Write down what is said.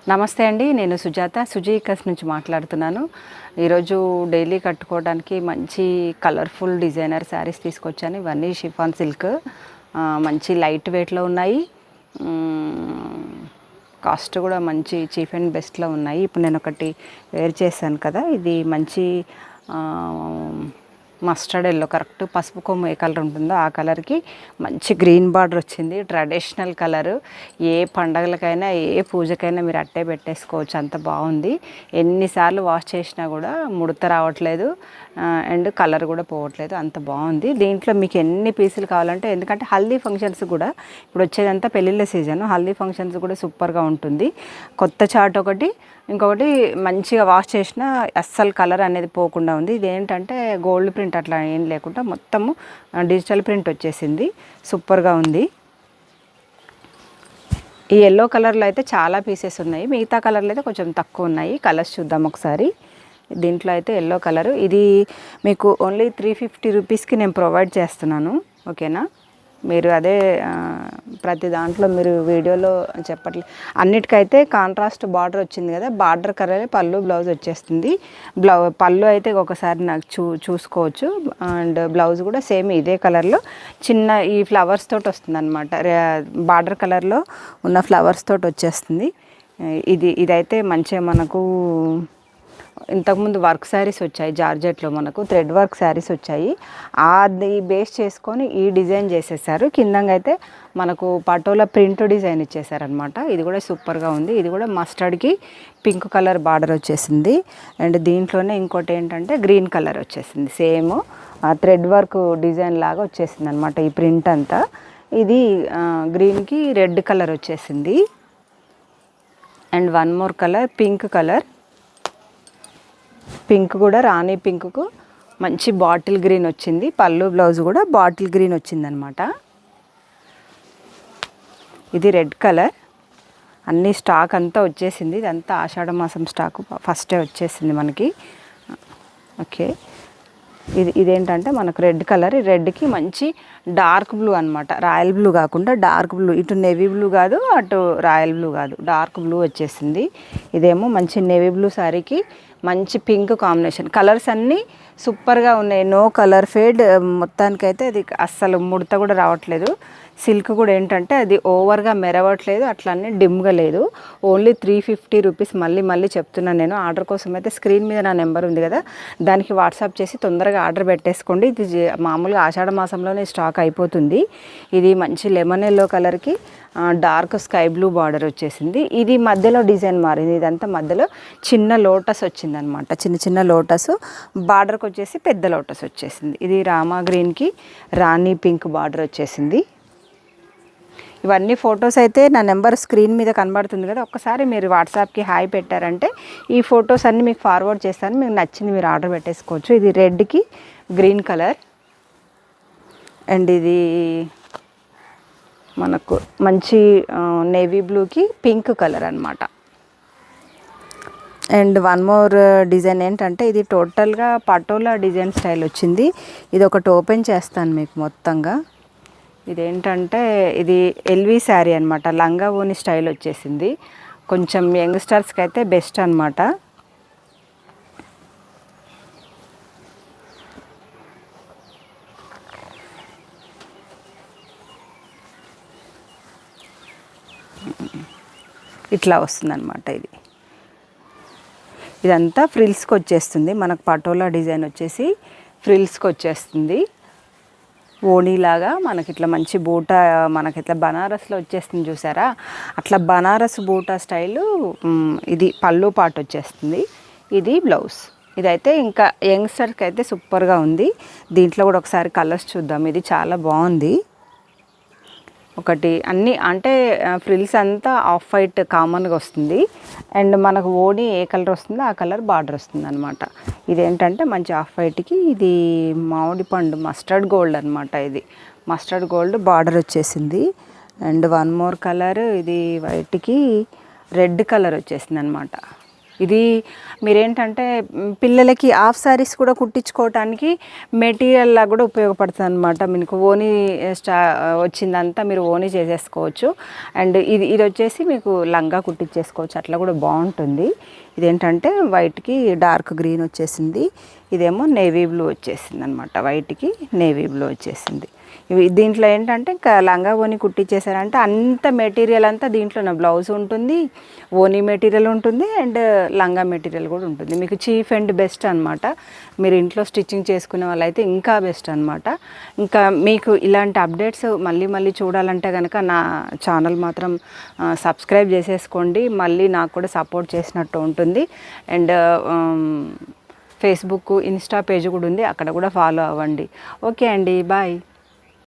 నమస్తే అండి, నేను సుజీకస్ నుంచి మాట్లాడుతున్నాను. ఈరోజు డైలీ కట్టుకోవడానికి మంచి కలర్ఫుల్ డిజైనర్ శారీస్ తీసుకొచ్చాను. ఇవన్నీ షిఫాన్ సిల్క్, మంచి లైట్ వెయిట్లో ఉన్నాయి. కాస్ట్ కూడా మంచి చీప్ అండ్ బెస్ట్లో ఉన్నాయి. ఇప్పుడు నేను ఒకటి వేర్ చేశాను కదా, ఇది మంచి మస్టర్డ్ ఎల్లో, కరెక్ట్ పసుపు కొమ్ము ఏ కలర్ ఉంటుందో ఆ కలర్కి మంచి గ్రీన్ బార్డర్ వచ్చింది. ట్రెడిషనల్ కలరు, ఏ పండగలకైనా ఏ పూజకైనా మీరు అట్టే పెట్టేసుకోవచ్చు, అంత బాగుంది. ఎన్నిసార్లు వాష్ చేసినా కూడా ముడత రావట్లేదు అండ్ కలర్ కూడా పోవట్లేదు, అంత బాగుంది. దీంట్లో మీకు ఎన్ని పీసులు కావాలంటే, ఎందుకంటే హల్దీ ఫంక్షన్స్ కూడా ఇప్పుడు వచ్చేదంతా పెళ్ళిళ్ళ సీజన్, హల్దీ ఫంక్షన్స్ కూడా సూపర్గా ఉంటుంది. కొత్త చాట్ ఒకటి, ఇంకొకటి మంచిగా వాష్ చేసిన అస్సలు కలర్ అనేది పోకుండా ఉంది. ఇదేంటంటే గోల్డ్ ప్రింట్ అట్లా ఏం లేకుండా మొత్తము డిజిటల్ ప్రింట్ వచ్చేసింది, సూపర్గా ఉంది. ఈ ఎల్లో కలర్లో అయితే చాలా పీసెస్ ఉన్నాయి, మిగతా కలర్లో అయితే కొంచెం తక్కువ ఉన్నాయి. కలర్స్ చూద్దాం ఒకసారి. దీంట్లో అయితే ఎల్లో కలరు, ఇది మీకు ఓన్లీ 350 రూపీస్కి నేను ప్రొవైడ్ చేస్తున్నాను, ఓకేనా. మీరు అదే ప్రతి దాంట్లో మీరు వీడియోలో చెప్పట్లేదు. అన్నిటికైతే కాంట్రాస్ట్ బార్డర్ వచ్చింది కదా, బార్డర్ కలర్ పళ్ళు బ్లౌజ్ వచ్చేస్తుంది. పళ్ళు అయితే ఒకసారి నాకు చూసుకోవచ్చు, అండ్ బ్లౌజ్ కూడా సేమ్ ఇదే కలర్లో చిన్న ఈ ఫ్లవర్స్ తోటి వస్తుంది అనమాట. బార్డర్ కలర్లో ఉన్న ఫ్లవర్స్ తోటి వచ్చేస్తుంది. ఇదైతే మంచిగా మనకు ఇంతకుముందు వర్క్ శారీస్ వచ్చాయి జార్జెట్లో, మనకు థ్రెడ్ వర్క్ శారీస్ వచ్చాయి, అది బేస్ చేసుకొని ఈ డిజైన్ చేసేసారు. కిందంగా అయితే మనకు పటోలా ప్రింట్ డిజైన్ ఇచ్చేసారనమాట. ఇది కూడా సూపర్గా ఉంది. ఇది కూడా మస్టర్డ్కి పింక్ కలర్ బార్డర్ వచ్చేసింది. అండ్ దీంట్లోనే ఇంకోటి ఏంటంటే గ్రీన్ కలర్ వచ్చేసింది, సేమ్ థ్రెడ్ వర్క్ డిజైన్ లాగా వచ్చేసింది అనమాట ఈ ప్రింట్ అంతా. ఇది గ్రీన్కి రెడ్ కలర్ వచ్చేసింది. And one more colour pink colour, pink కూడా రాణి పింక్కు మంచి బాటిల్ గ్రీన్ వచ్చింది. పళ్ళు బ్లౌజ్ కూడా బాటిల్ గ్రీన్ వచ్చిందనమాట. ఇది రెడ్ కలర్. అన్ని స్టాక్ అంతా వచ్చేసింది, ఇదంతా ఆషాఢ మాసం స్టాక్ ఫస్టే వచ్చేసింది మనకి, ఓకే. ఇదేంటంటే మనకు రెడ్ కలర్, ఈ రెడ్కి మంచి డార్క్ బ్లూ అనమాట, రాయల్ బ్లూ కాకుండా డార్క్ బ్లూ, ఇటు నేవీ బ్లూ కాదు అటు రాయల్ బ్లూ కాదు, డార్క్ బ్లూ వచ్చేసింది. ఇదేమో మంచి నేవీ బ్లూ శారీకి మంచి పింక్ కాంబినేషన్. కలర్స్ అన్నీ సూపర్గా ఉన్నాయి, నో కలర్ ఫేడ్. మొత్తానికైతే అది అస్సలు ముడత కూడా రావట్లేదు. సిల్క్ కూడా ఏంటంటే అది ఓవర్గా మెరవట్లేదు, అట్లన్నీ డిమ్గా లేదు. Only 350 rupees. మళ్ళీ చెప్తున్నాను నేను. ఆర్డర్ కోసం అయితే స్క్రీన్ మీద నా నెంబర్ ఉంది కదా, దానికి వాట్సాప్ చేసి తొందరగా ఆర్డర్ పెట్టేసుకోండి. ఇది మామూలుగా ఆషాఢ మాసంలోనే స్టాక్ అయిపోతుంది. ఇది మంచి లెమన్ ఎల్లో కలర్కి డార్క్ స్కై బ్లూ బార్డర్ వచ్చేసింది. ఇది మధ్యలో డిజైన్ మారింది, ఇదంతా మధ్యలో చిన్న లోటస్ వచ్చిందనమాట, చిన్న లోటస్. బార్డర్కి వచ్చేసి పెద్ద లోటస్ వచ్చేసింది. ఇది రామా గ్రీన్కి రాణి పింక్ బార్డర్ వచ్చేసింది. ఇవన్నీ ఫొటోస్ అయితే నా నెంబర్ స్క్రీన్ మీద కనబడుతుంది కదా, ఒక్కసారి మీరు వాట్సాప్కి హాయ్ పెట్టారంటే ఈ ఫొటోస్ అన్నీ మీకు ఫార్వర్డ్ చేస్తాను, మీకు నచ్చింది మీరు ఆర్డర్ పెట్టేసుకోవచ్చు. ఇది రెడ్కి గ్రీన్ కలర్, అండ్ ఇది మనకు మంచి నేవీ బ్లూకి పింక్ కలర్ అనమాట. అండ్ వన్ మోర్ డిజైన్ ఏంటంటే ఇది టోటల్గా పటోలా డిజైన్ స్టైల్ వచ్చింది. ఇది ఒకటి ఓపెన్ చేస్తాను మీకు మొత్తంగా. ఇదేంటంటే ఇది ఎల్వి శారీ అనమాట, లంగా ఓని స్టైల్ వచ్చేసింది. కొంచెం యంగ్స్టర్స్కి అయితే బెస్ట్ అనమాట. ఇట్లా వస్తుందన్నమాట. ఇదంతా ఫ్రిల్స్కి వచ్చేస్తుంది మనకు, పటోలా డిజైన్ వచ్చేసి ఫ్రిల్స్కి వచ్చేస్తుంది. ఓణీలాగా మనకి ఇట్లా మంచి బూటా, మనకి ఇట్లా బనారస్లో వచ్చేస్తుంది చూసారా, అట్లా బనారస్ బూటా స్టైలు. ఇది పళ్ళు పాటు వచ్చేస్తుంది, ఇది బ్లౌజ్. ఇదైతే ఇంకా యంగ్స్టర్కి అయితే సూపర్గా ఉంది. దీంట్లో కూడా ఒకసారి కలర్స్ చూద్దాం. ఇది చాలా బాగుంది. ఒకటి అన్నీ అంటే ఫ్రిల్స్ అంతా ఆఫ్ వైట్ కామన్గా వస్తుంది, అండ్ మనకు ఓణి ఏ కలర్ వస్తుందో ఆ కలర్ బార్డర్ వస్తుంది అనమాట. ఇదేంటంటే మంచి ఆఫ్ వైట్కి ఇది మామిడి పండు మస్టర్డ్ గోల్డ్ అనమాట. ఇది మస్టర్డ్ గోల్డ్ బార్డర్ వచ్చేసింది. అండ్ వన్ మోర్ కలర్, ఇది వైట్కి రెడ్ కలర్ వచ్చేసింది అనమాట. ఇది మీరేంటంటే పిల్లలకి హాఫ్ శారీస్ కూడా కుట్టించుకోవటానికి మెటీరియల్ లాగా కూడా ఉపయోగపడుతుంది అనమాట. మీకు ఓనీ వచ్చిందంతా మీరు ఓనీ చేసేసుకోవచ్చు. అండ్ ఇది ఇది వచ్చేసి మీకు లంగా కుట్టించేసుకోవచ్చు, అట్లా కూడా బాగుంటుంది. ఇదేంటంటే వైట్కి డార్క్ గ్రీన్ వచ్చేసింది, ఇదేమో నేవీ బ్లూ వచ్చేసింది అనమాట. వైట్కి నేవీ బ్లూ వచ్చేసింది. ఇవి దీంట్లో ఏంటంటే ఇంకా లంగా ఓని కుట్టించేసారంటే అంత మెటీరియల్ అంతా దీంట్లో బ్లౌజ్ ఉంటుంది, ఓనీ మెటీరియల్ ఉంటుంది, అండ్ లంగా మెటీరియల్ కూడా ఉంటుంది. మీకు చీప్ అండ్ బెస్ట్ అనమాట. మీరు ఇంట్లో స్టిచ్చింగ్ చేసుకునే వాళ్ళైతే ఇంకా బెస్ట్ అనమాట. ఇంకా మీకు ఇలాంటి అప్డేట్స్ మళ్ళీ మళ్ళీ చూడాలంటే కనుక నా ఛానల్ మాత్రం సబ్స్క్రైబ్ చేసేసుకోండి, మళ్ళీ నాకు కూడా సపోర్ట్ చేసినట్టు ఉంటుంది. అండ్ ఫేస్బుక్, ఇన్స్టా పేజ్ కూడా ఉంది, అక్కడ కూడా ఫాలో అవ్వండి. ఓకే అండి, బాయ్.